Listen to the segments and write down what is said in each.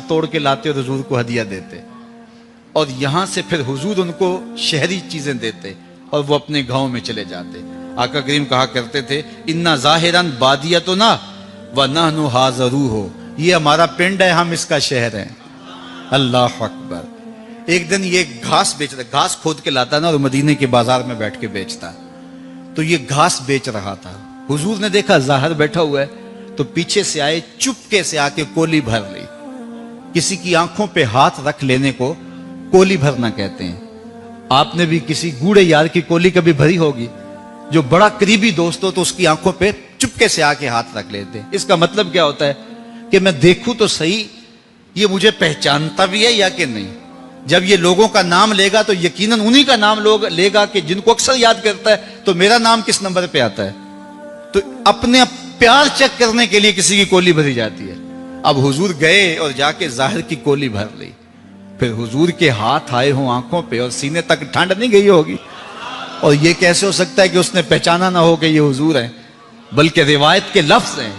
توڑ کے لاتے اور حضور کو ہدیہ دیتے، اور یہاں سے پھر حضور ان کو شہری چیزیں دیتے اور وہ اپنے گاؤں میں چلے جاتے۔ آقا کریم کہا کرتے تھے اِنَّا ظَاهِرًا بَادِيَتُنَا وَنَحْنُ حَاضِرُوهُ، یہ ہمارا پنڈ ہے، ہم اس کا شہر ہیں۔ اللہ اکبر۔ ایک دن یہ گھاس بیچتا، گھاس کھود کے لاتا نا اور مدینے کے بازار میں بیٹھ کے بیچتا، تو یہ گھاس بیچ رہا تھا۔ حضور نے دیکھا ظاہر بیٹھا ہوا ہے تو پیچھے سے آئے، چپکے سے آ کے کولی بھر لی۔ کسی کی آنکھوں پہ ہاتھ رکھ لینے کو کولی بھرنا کہتے ہیں۔ آپ نے بھی کسی گوڑے یار کی کولی کبھی بھری ہوگی؟ جو بڑا قریبی دوست ہو تو اس کی آنکھوں پہ چپکے سے آ کے ہاتھ رکھ لیتے ہیں۔ اس کا مطلب کیا ہوتا ہے کہ میں دیکھوں تو صحیح یہ مجھے پہچانتا بھی ہے یا کہ نہیں۔ جب یہ لوگوں کا نام لے گا تو یقیناً انہی کا نام لے گا کہ جن کو اکثر یاد کرتا ہے، تو میرا نام کس نمبر پہ آتا ہے؟ تو اپنے پیار چیک کرنے کے لیے کسی کی کولی بھری جاتی ہے۔ اب حضور گئے اور جا کے ظاہر کی کولی بھر لی، پھر حضور کے ہاتھ آئے ہوں آنکھوں پہ اور سینے تک ٹھنڈ نہیں گئی ہوگی، اور یہ کیسے ہو سکتا ہے کہ اس نے پہچانا نہ ہو کہ یہ حضور ہیں؟ بلکہ روایت کے لفظ ہیں،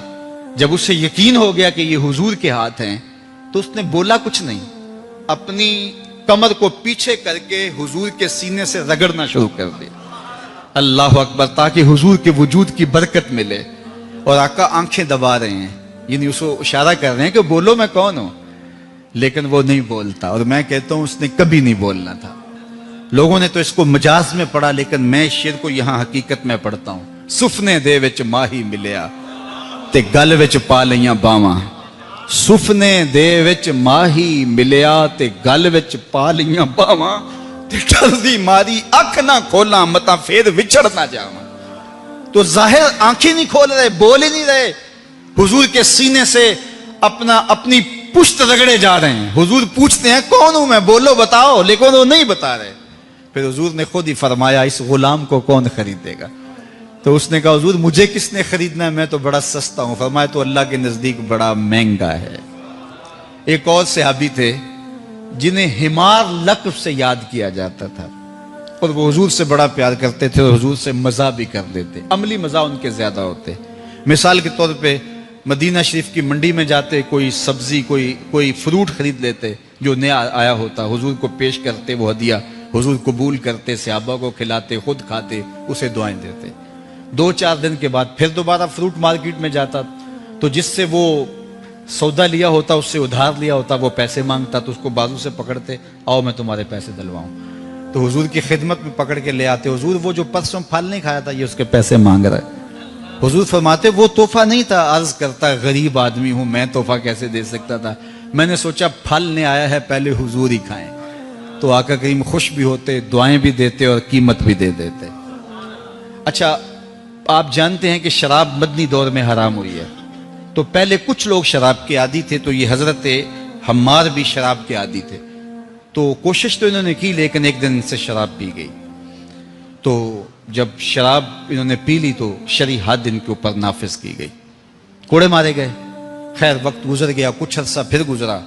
جب اسے یقین ہو گیا کہ یہ حضور کے ہاتھ ہیں تو اس نے بولا کچھ نہیں، اپنی کمر کو پیچھے کر کے حضور کے سینے سے رگڑنا شروع کر دیا۔ اللہ اکبر، تاکہ حضور کے وجود کی برکت ملے۔ اور آقا آنکھیں دبا رہے ہیں، یعنی اس کو اشارہ کر رہے ہیں کہ بولو میں کون ہوں، لیکن وہ نہیں بولتا۔ اور میں کہتا ہوں اس نے کبھی نہیں بولنا تھا۔ لوگوں نے تو اس کو مجاز میں پڑھا، لیکن میں اس شعر کو یہاں حقیقت میں پڑھتا ہوں۔ سفنے دے وچ ماہی ملیا تے گل وچ پا لیاں باواں، سفنے دے وچ ماہی ملیا تے گل وچ پا لیاں باواں، تے ڈر دی ماری اکھ نہ کھولاں متاں پھر وچھڑ نہ جاواں۔ تو ظاہر آنکھیں نہیں کھول رہے، بول ہی نہیں رہے، حضور کے سینے سے اپنی پشت رگڑے جا رہے ہیں۔ حضور پوچھتے ہیں کون ہوں میں، بولو بتاؤ، لیکن وہ نہیں بتا رہے۔ پھر حضور نے خود ہی فرمایا اس غلام کو کون خریدے گا؟ تو اس نے کہا حضور مجھے کس نے خریدنا ہے، میں تو بڑا سستا ہوں۔ فرمایا تو اللہ کے نزدیک بڑا مہنگا ہے۔ ایک اور صحابی تھے جنہیں حمار لقب سے یاد کیا جاتا تھا، اور وہ حضور سے بڑا پیار کرتے تھے اور حضور سے مزہ بھی کر دیتے، عملی مزہ ان کے زیادہ ہوتے۔ مثال کے طور پہ مدینہ شریف کی منڈی میں جاتے، کوئی سبزی کوئی فروٹ خرید لیتے جو نیا آیا ہوتا، حضور کو پیش کرتے، وہ ہدیہ حضور قبول کرتے، صحابہ کو کھلاتے، خود کھاتے، اسے دعائیں دیتے۔ 2-4 دن کے بعد پھر دوبارہ فروٹ مارکیٹ میں جاتا تو جس سے وہ سودا لیا ہوتا، اس سے ادھار لیا ہوتا، وہ پیسے مانگتا تو اس کو بازو سے پکڑتے، آؤ میں تمہارے پیسے دلواؤں، تو حضور کی خدمت میں پکڑ کے لے آتے۔ حضور وہ جو پرسوں پھل نہیں کھایا تھا یہ اس کے پیسے مانگ رہا ہے۔ حضور فرماتے وہ تحفہ نہیں تھا، عرض کرتا غریب آدمی ہوں میں، تحفہ کیسے دے سکتا تھا، میں نے سوچا پھل نے آیا ہے پہلے حضور ہی کھائیں۔ تو آقا کریم خوش بھی ہوتے، دعائیں بھی دیتے اور قیمت بھی دے دیتے۔ اچھا آپ جانتے ہیں کہ شراب مدنی دور میں حرام ہوئی ہے، تو پہلے کچھ لوگ شراب کے عادی تھے، تو یہ حضرت حمار بھی شراب کے عادی تھے، تو کوشش تو انہوں نے کی، لیکن ایک دن ان سے شراب پی گئی۔ تو جب شراب انہوں نے پی لی تو شرعی حد ان کے اوپر نافذ کی گئی، کوڑے مارے گئے۔ خیر وقت گزر گیا، کچھ عرصہ پھر گزرا،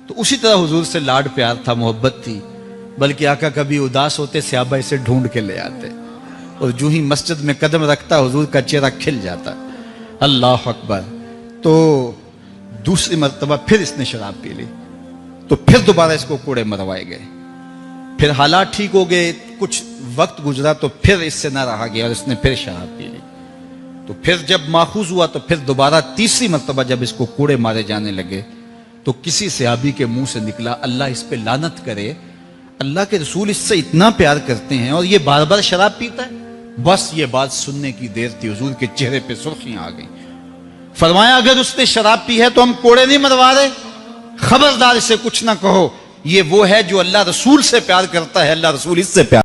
تو اسی طرح حضور سے لاڈ پیار تھا، محبت تھی، بلکہ آقا کبھی اداس ہوتے صحابہ اسے ڈھونڈ کے لے آتے، اور جو ہی مسجد میں قدم رکھتا حضور کا چہرہ کھل جاتا۔ اللہ اکبر۔ تو دوسری مرتبہ پھر اس نے شراب پی لی، تو پھر دوبارہ اس کو کوڑے مروائے گئے، پھر حالات ٹھیک ہو گئے، کچھ وقت گزرا تو پھر اس سے نہ رہا گیا اور اس نے پھر شراب پی لی۔ تو پھر جب ماخوذ ہوا تو پھر دوبارہ تیسری مرتبہ جب اس کو کوڑے مارے جانے لگے تو کسی صحابی کے منہ سے نکلا اللہ اس پہ لعنت کرے، اللہ کے رسول اس سے اتنا پیار کرتے ہیں اور یہ بار بار شراب پیتا ہے۔ بس یہ بات سننے کی دیر تھی، حضور کے چہرے پہ سرخیاں آ گئیں۔ فرمایا اگر اس نے شراب پی ہے تو ہم کوڑے نہیں مروا رہے، خبردار اسے کچھ نہ کہو، یہ وہ ہے جو اللہ رسول سے پیار کرتا ہے، اللہ رسول اس سے پیار